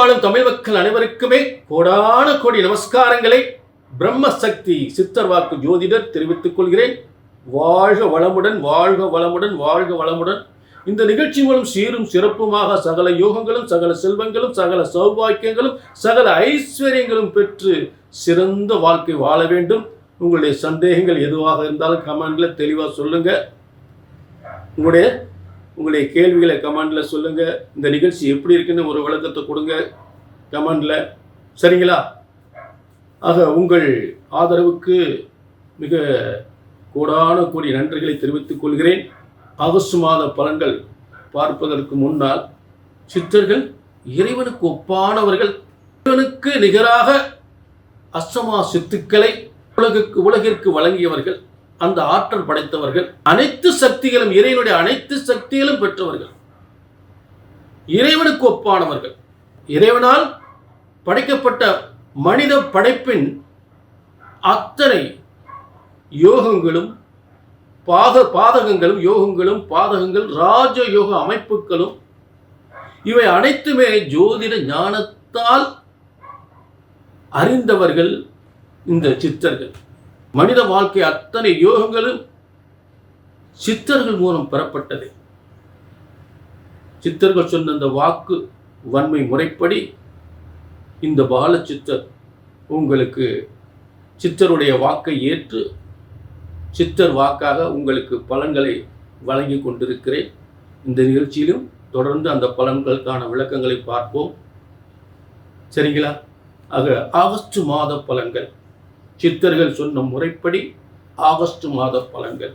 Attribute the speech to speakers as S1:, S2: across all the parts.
S1: வாழும் தமிழ் மக்கள் அனைவருக்குமே கோடான கோடி நமஸ்காரங்களை பிரம்மசக்தி சித்தர் வாக்கு ஜோதிடர் தெரிவித்துக் கொள்கிறேன். வாழ்க வளமுடன், வாழ்க வளமுடன், வாழ்க வளமுடன். இந்த நிகழ்ச்சி மூலம் சீரும் சிறப்புமாக சகல யோகங்களும், சகல செல்வங்களும், சகல சௌபாக்கியங்களும், சகல ஐஸ்வர்யங்களும் பெற்று சிறந்த வாழ்க்கை வாழ வேண்டும். உங்களுடைய சந்தேகங்கள் எதுவாக இருந்தாலும் கமெண்ட்ல தெளிவாக சொல்லுங்க. உங்களுடைய கேள்விகளை கமெண்ட்ல சொல்லுங்க. இந்த நிகழ்ச்சி எப்படி இருக்குன்னு ஒரு விளக்கத்தை கொடுங்க கமெண்ட்ல, சரிங்களா? ஆக உங்கள் ஆதரவுக்கு மிக கோடான கோடி நன்றிகளை தெரிவித்துக் கொள்கிறேன். ஆகஸ்ட் மாத பலன்கள் பார்ப்பதற்கு முன்னால், சித்தர்கள் இறைவனுக்கு ஒப்பானவர்கள், இறைவனுக்கு நிகராக அஷ்டமா சித்துக்களை உலகிற்கு வழங்கியவர்கள், அந்த ஆற்றல் படைத்தவர்கள், அனைத்து சக்திகளும் இறைவனுடைய அனைத்து சக்திகளும் பெற்றவர்கள், இறைவனுக்கு ஒப்பானவர்கள். இறைவனால் படைக்கப்பட்ட மனித படைப்பின் அத்தனை யோகங்களும் பாதகங்களும், யோகங்களும் பாதகங்கள், ராஜ யோக அமைப்புகளும், இவை அனைத்துமே ஜோதிட ஞானத்தால் அறிந்தவர்கள் இந்த சித்தர்கள். மனித வாழ்க்கை அத்தனை யோகங்களும் சித்தர்கள் மூலம் பெறப்பட்டது. சித்தர்கள் சொன்ன அந்த வாக்கு வன்மை முறைப்படி இந்த பால சித்தர் உங்களுக்கு சித்தருடைய வாக்கை ஏற்று சித்தர் வாக்காக உங்களுக்கு பலன்களை வழங்கி கொண்டிருக்கிறேன். இந்த நிகழ்ச்சியிலும் தொடர்ந்து அந்த பலன்களுக்கான விளக்கங்களை பார்ப்போம், சரிங்களா? ஆக ஆகஸ்ட் மாத பலன்கள், சித்தர்கள் சொன்ன முறைப்படி ஆகஸ்ட் மாத பலன்கள்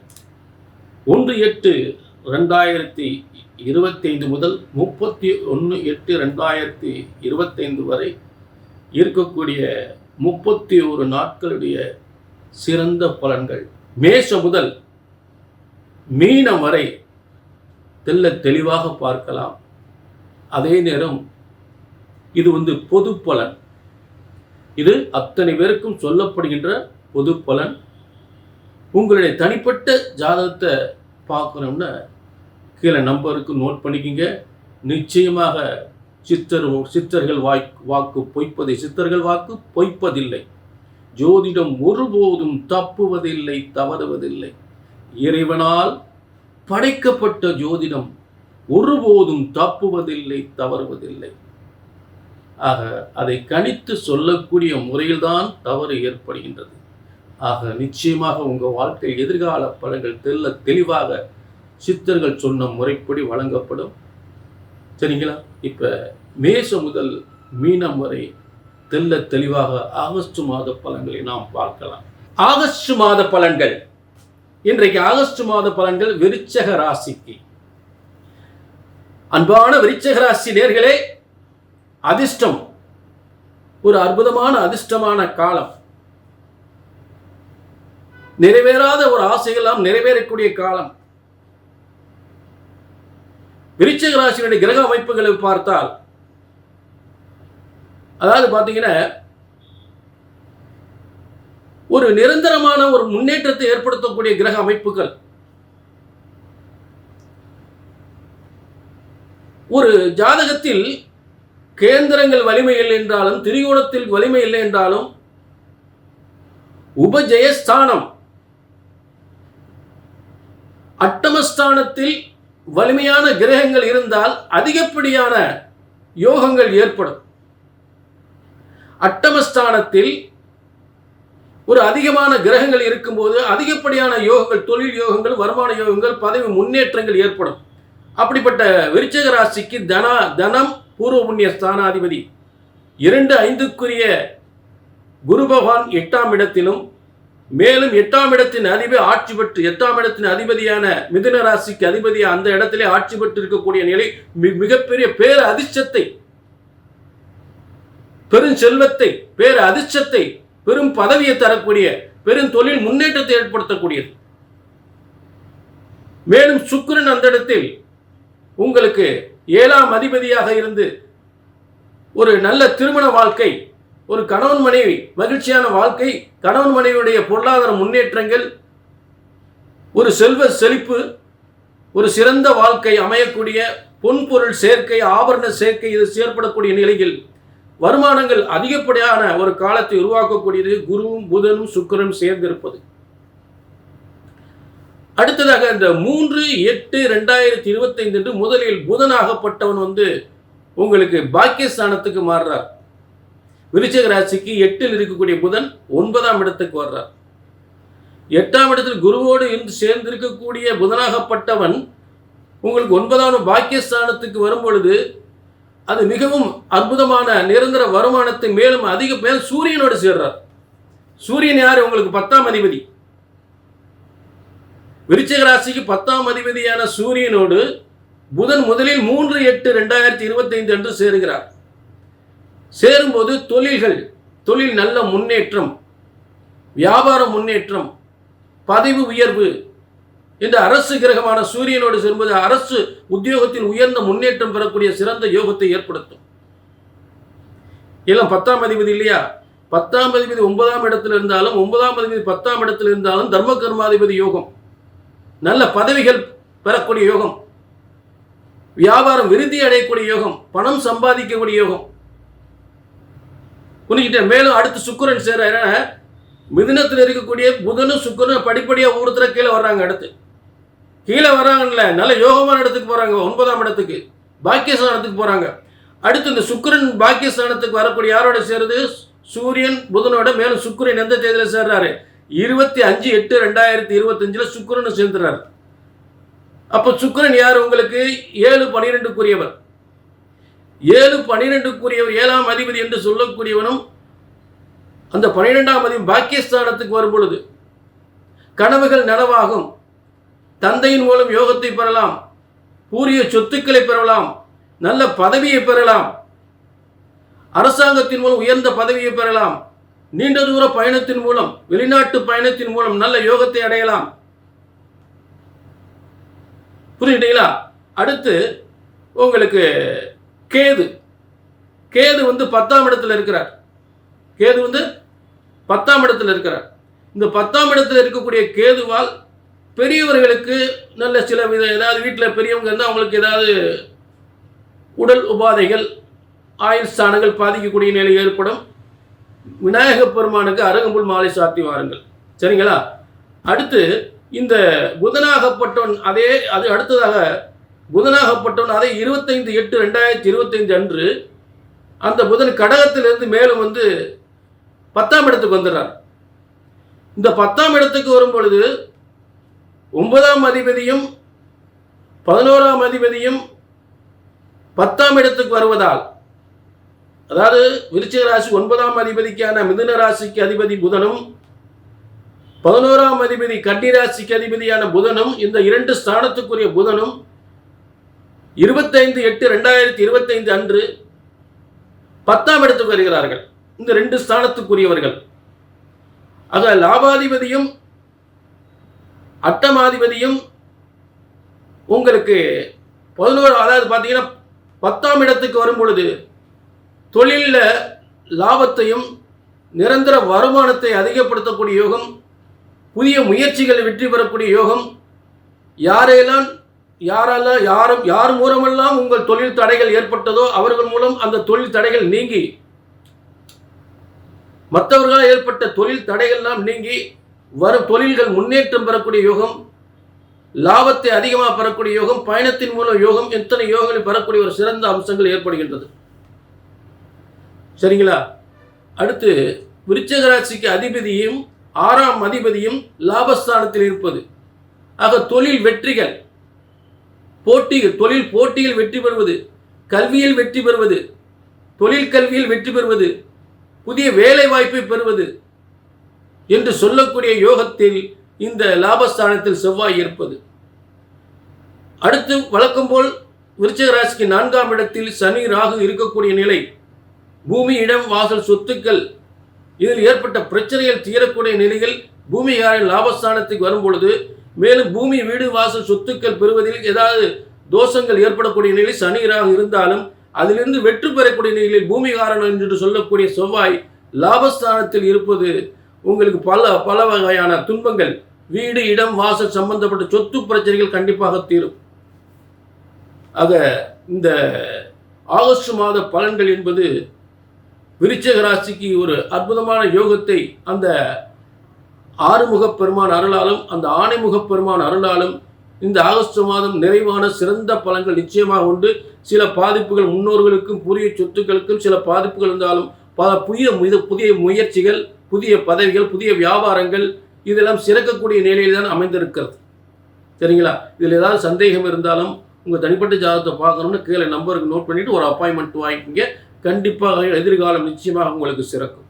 S1: 1/8/2025 முதல் 31/8/2025 வரை இருக்கக்கூடிய 31 நாட்களுடைய சிறந்த பலன்கள். மேஷம் முதல் மீனம் வரை தெளிவாக பார்க்கலாம். அதே நேரம் இது பொது பலன். இது அத்தனை பேருக்கும் சொல்லப்படுகின்ற பொது பலன். உங்களுடைய தனிப்பட்ட ஜாதகத்தை பார்க்கணும்னா கீழே நம்பருக்கு நோட் பண்ணிக்கிங்க. நிச்சயமாக சித்தர்கள் வாக்கு பொய்ப்பதில்லை. ஜோதிடம் ஒருபோதும் தப்புவதில்லை, தவறுவதில்லை. இறைவனால் படைக்கப்பட்ட ஜோதிடம் ஒருபோதும் தப்புவதில்லை, தவறுவதில்லை. ஆக அதை கணித்து சொல்லக்கூடிய முறையில்தான் தவறு ஏற்படுகின்றது. ஆக நிச்சயமாக உங்கள் வாழ்க்கை எதிர்கால பலன்கள் தெளிவாக சித்தர்கள் சொன்ன முறைப்படி வழங்கப்படும், சரிங்களா? இப்போ மேஷம் முதல் மீனம் வரை தெளிவாக ஆகஸ்ட் மாத பலன்களை நாம் பார்க்கலாம். ஆகஸ்ட் மாத பலன்கள். இன்றைக்கு ஆகஸ்ட் மாத பலன்கள் விருச்சக ராசிக்கு. அன்பான விருச்சக ராசி நேயர்களே, அதிர்ஷ்டம், ஒரு அற்புதமான அதிர்ஷ்டமான காலம். நிறைவேறாத ஒரு ஆசைகளாம் நிறைவேறக்கூடிய காலம். விருச்சிக ராசியினுடைய கிரக அமைப்புகளை பார்த்தால், அதாவது பார்த்தீங்கன்னா, ஒரு நிரந்தரமான ஒரு முன்னேற்றத்தை ஏற்படுத்தக்கூடிய கிரக அமைப்புகள். ஒரு ஜாதகத்தில் கேந்திரங்கள் வலிமை இல்லை என்றாலும், திரிகோணத்தில் வலிமை இல்லை என்றாலும், உபஜயஸ்தானம் அட்டமஸ்தானத்தில் வலிமையான கிரகங்கள் இருந்தால் அதிகப்படியான யோகங்கள் ஏற்படும். அட்டமஸ்தானத்தில் ஒரு அதிகமான கிரகங்கள் இருக்கும்போது அதிகப்படியான யோகங்கள், தொழில் யோகங்கள், வருமான யோகங்கள், பதவி முன்னேற்றங்கள் ஏற்படும். அப்படிப்பட்ட விருச்சிக ராசிக்கு தனம் பூர்வ புண்ணிய ஸ்தானாதிபதி 2/5க்குரிய குரு பகவான் 8ஆம் இடத்திலும், மேலும் 8ஆம் இடத்தின் அதிபதி ஆட்சி பெற்று 8ஆம் இடத்தின் அதிபதியான மிதுன ராசிக்கு அதிபதியாக அந்த இடத்திலே ஆட்சி பெற்று இருக்கக்கூடிய நிலை மிகப்பெரிய பேர அதிர்ஷ்டத்தை, பெரும் செல்வத்தை, பேர அதிர்ஷ்டத்தை, பெரும் பதவியை தரக்கூடிய, பெரும் தொழில் முன்னேற்றத்தை ஏற்படுத்தக்கூடியது. மேலும் சுக்கிரன் அந்த இடத்தில் உங்களுக்கு 7ஆம் அதிபதியாக இருந்து ஒரு நல்ல திருமண வாழ்க்கை, ஒரு கணவன் மனைவி மகிழ்ச்சியான வாழ்க்கை, கணவன் மனைவியுடைய பொருளாதார முன்னேற்றங்கள், ஒரு செல்வ செழிப்பு, ஒரு சிறந்த வாழ்க்கை அமையக்கூடிய பொன்பொருள் சேர்க்கை, ஆபரண சேர்க்கை, இது செயற்படக்கூடிய நிலையில் வருமானங்கள் அதிகப்படியான ஒரு காலத்தை உருவாக்கக்கூடியது குருவும் புதனும் சுக்கிரனும் சேர்ந்திருப்பது. அடுத்ததாக இந்த 3/8/2025 என்று முதலில் புதனாகப்பட்டவன் உங்களுக்கு பாக்கியஸ்தானத்துக்கு மாறுறார். விருச்சிக ராசிக்கு 8ல் இருக்கக்கூடிய புதன் 9ஆம் இடத்துக்கு வர்றார். 8ஆம் இடத்தில் குருவோடு இருந்து சேர்ந்திருக்கக்கூடிய புதனாகப்பட்டவன் உங்களுக்கு 9ஆம் பாக்கியஸ்தானத்துக்கு வரும் பொழுது அது மிகவும் அற்புதமான நிரந்தர வருமானத்தை மேலும் மேல் சூரியனோடு சேர்றார். சூரியன் யார்? உங்களுக்கு 10ஆம் அதிபதி. விருச்சிக ராசிக்கு 10ஆம் அதிபதியான சூரியனோடு புதன் முதலில் 3/8/2025 என்று சேருகிறார். சேரும்போது தொழில் நல்ல முன்னேற்றம், வியாபார முன்னேற்றம், பதவி உயர்வு என்று அரசு கிரகமான சூரியனோடு சேரும்போது அரசு உத்தியோகத்தில் உயர்ந்த முன்னேற்றம் பெறக்கூடிய சிறந்த யோகத்தை ஏற்படுத்தும். எல்லாம் 10ஆம் அதிபதி இல்லையா? 10ஆம் அதிபதி 9ஆம் இடத்தில் இருந்தாலும் 9ஆம் அதிபதி 10ஆம் இடத்தில் இருந்தாலும் தர்ம கர்மாதிபதி யோகம், நல்ல பதவிகள் பெறக்கூடிய யோகம், வியாபாரம் விருத்தி அடையக்கூடிய யோகம், பணம் சம்பாதிக்கக்கூடிய யோகம். புரிஞ்சுக்கிட்டேன். மேலும் அடுத்து சுக்கிரன் சேர மிதுனத்தில் இருக்கக்கூடிய புதனும் சுக்கிரனும் படிப்படியாக ஒருத்தர கீழே வர்றாங்க. அடுத்து கீழே வர்றாங்கல்ல, நல்ல யோகமான இடத்துக்கு போறாங்க. 9ஆம் இடத்துக்கு பாக்கியஸ்தானத்துக்கு போறாங்க. அடுத்து இந்த சுக்கிரன் பாக்கியஸ்தானத்துக்கு வரக்கூடிய யாரோட சேருது? சூரியன் புதனோட. மேலும் சுக்கிரன் எந்த தேதியில் சேர்றாரு? 25/8/2025 சுக்கிரன் சேர்ந்துறாரு. அப்ப சுக்கிரன் யார்? உங்களுக்கு 7-12க்குரியவர். 7-12க்குரியவர் 7ஆம் அதிபதி என்று சொல்லக்கூடியவனும் அந்த 12ஆம் அதிபதி பாக்கியஸ்தானத்துக்கு வரும் பொழுது கனவுகள் நனவாகும், தந்தையின் மூலம் யோகத்தை பெறலாம், பூரிய சொத்துக்களை பெறலாம், நல்ல பதவியை பெறலாம், அரசாங்கத்தின் மூலம் உயர்ந்த பதவியை பெறலாம், நீண்ட தூர பயணத்தின் மூலம் வெளிநாட்டு பயணத்தின் மூலம் நல்ல யோகத்தை அடையலாம். புரியுதுங்களா? அடுத்து உங்களுக்கு கேது 10ஆம் இடத்துல இருக்கிறார். கேது 10ஆம் இடத்துல இருக்கிறார். இந்த 10ஆம் இடத்துல இருக்கக்கூடிய கேதுவால் பெரியவர்களுக்கு நல்ல சில வித ஏதாவது வீட்டில் பெரியவங்க இருந்தால் அவங்களுக்கு ஏதாவது உடல் உபாதைகள், ஆயுள் ஸ்தானங்கள் பாதிக்கக்கூடிய நிலை ஏற்படும். விநாயக பெருமானுக்கு அருகம்புல் மாலை சாத்தி வாருங்கள். சரிங்களா? அடுத்து இந்த புதனாகப்பட்டவன் அடுத்ததாக புதனாகப்பட்டவன் 25/8/2025 அன்று அந்த புதன் கடகத்திலிருந்து மேலும் 10ஆம் இடத்துக்கு வந்துடுறார். இந்த 10ஆம் இடத்துக்கு வரும் பொழுது 9ஆம் அதிபதியும் 11ஆம் அதிபதியும் 10ஆம் இடத்துக்கு வருவதால், அதாவது விருச்சிக ராசி 9ஆம் அதிபதிக்கான மிதுன ராசிக்கு அதிபதி புதனும் 11ஆம் அதிபதி கன்னி ராசிக்கு அதிபதியான புதனும், இந்த 2 ஸ்தானத்துக்குரிய புதனும் 25/8/2025 அன்று 10ஆம் இடத்துக்கு வருகிறார்கள். இந்த 2 ஸ்தானத்துக்குரியவர்கள். ஆக லாபாதிபதியும் அட்டமாதிபதியும் உங்களுக்கு 11, அதாவது பார்த்தீங்கன்னா 10ஆம் இடத்துக்கு வரும் பொழுது தொழிலில் லாபத்தையும் நிரந்தர வருமானத்தை அதிகப்படுத்தக்கூடிய யோகம், புதிய முயற்சிகளை வெற்றி பெறக்கூடிய யோகம், யார் மூலமெல்லாம் உங்கள் தொழில் தடைகள் ஏற்பட்டதோ அவர்கள் மூலம் அந்த தொழில் தடைகள் நீங்கி, மற்றவர்களால் ஏற்பட்ட தொழில் தடைகள்லாம் நீங்கி வரும் தொழில்கள் முன்னேற்றம் பெறக்கூடிய யோகம், லாபத்தை அதிகமாக பெறக்கூடிய யோகம், பயணத்தின் மூலம் யோகம், எத்தனை யோகங்களை பெறக்கூடிய ஒரு சிறந்த அம்சங்கள் ஏற்படுகின்றது. சரிங்களா? அடுத்து விருச்சிக ராசிக்கு அதிபதியும் 6ஆம் அதிபதியும் லாபஸ்தானத்தில் இருப்பது. ஆக தொழில் வெற்றிகள், தொழில் போட்டியில் வெற்றி பெறுவது, கல்வியில் வெற்றி பெறுவது, தொழில் கல்வியில் வெற்றி பெறுவது, புதிய வேலை வாய்ப்பை பெறுவது என்று சொல்லக்கூடிய யோகத்தில் இந்த லாபஸ்தானத்தில் செவ்வாய் இருப்பது. அடுத்து வழக்கம் போல் விருச்சிக ராசிக்கு 4ஆம் இடத்தில் சனி ராகு இருக்கக்கூடிய நிலை, பூமி இடம் வாசல் சொத்துக்கள் இதில் ஏற்பட்ட பிரச்சனைகள் தீரக்கூடிய நிலைகள் பூமிகாரின் லாபஸ்தானத்துக்கு வரும் பொழுது, மேலும் பூமி வீடு வாசல் சொத்துக்கள் பெறுவதில் ஏதாவது தோஷங்கள் ஏற்படக்கூடிய நிலையில் சனி ராகு இருந்தாலும் அதிலிருந்து வெற்றி பெறக்கூடிய நிலையில் பூமிகாரன் என்று சொல்லக்கூடிய செவ்வாய் லாபஸ்தானத்தில் இருப்பது உங்களுக்கு பல வகையான துன்பங்கள், வீடு இடம் வாசல் சம்பந்தப்பட்ட சொத்து பிரச்சனைகள் கண்டிப்பாக தீரும். ஆக இந்த ஆகஸ்ட் மாத பலன்கள் என்பது விருச்சிக ராசிக்கு ஒரு அற்புதமான யோகத்தை அந்த ஆறுமுகப் பெருமான் அருளாலும் அந்த ஆணைமுகப் பெருமான் அருளாலும் இந்த ஆகஸ்ட் மாதம் நிறைவான சிறந்த பலன்கள் நிச்சயமாக உண்டு. சில பாதிப்புகள் முன்னோர்களுக்கும் புதிய சொத்துக்களுக்கும் சில பாதிப்புகள் இருந்தாலும் பல புதிய முயற்சிகள், புதிய பதவிகள், புதிய வியாபாரங்கள் இதெல்லாம் சிறக்கக்கூடிய நிலையில் தான் அமைந்திருக்கிறது. சரிங்களா? இதில் ஏதாவது சந்தேகம் இருந்தாலும் உங்கள் தனிப்பட்ட ஜாதகத்தை பார்க்கணும்னு கீழே நம்பருக்கு நோட் பண்ணிவிட்டு ஒரு அப்பாயின்மெண்ட் வாங்கிக்கிங்க. கண்டிப்பாக எதிர்காலம் நிச்சயமாக உங்களுக்கு சிறக்கும்.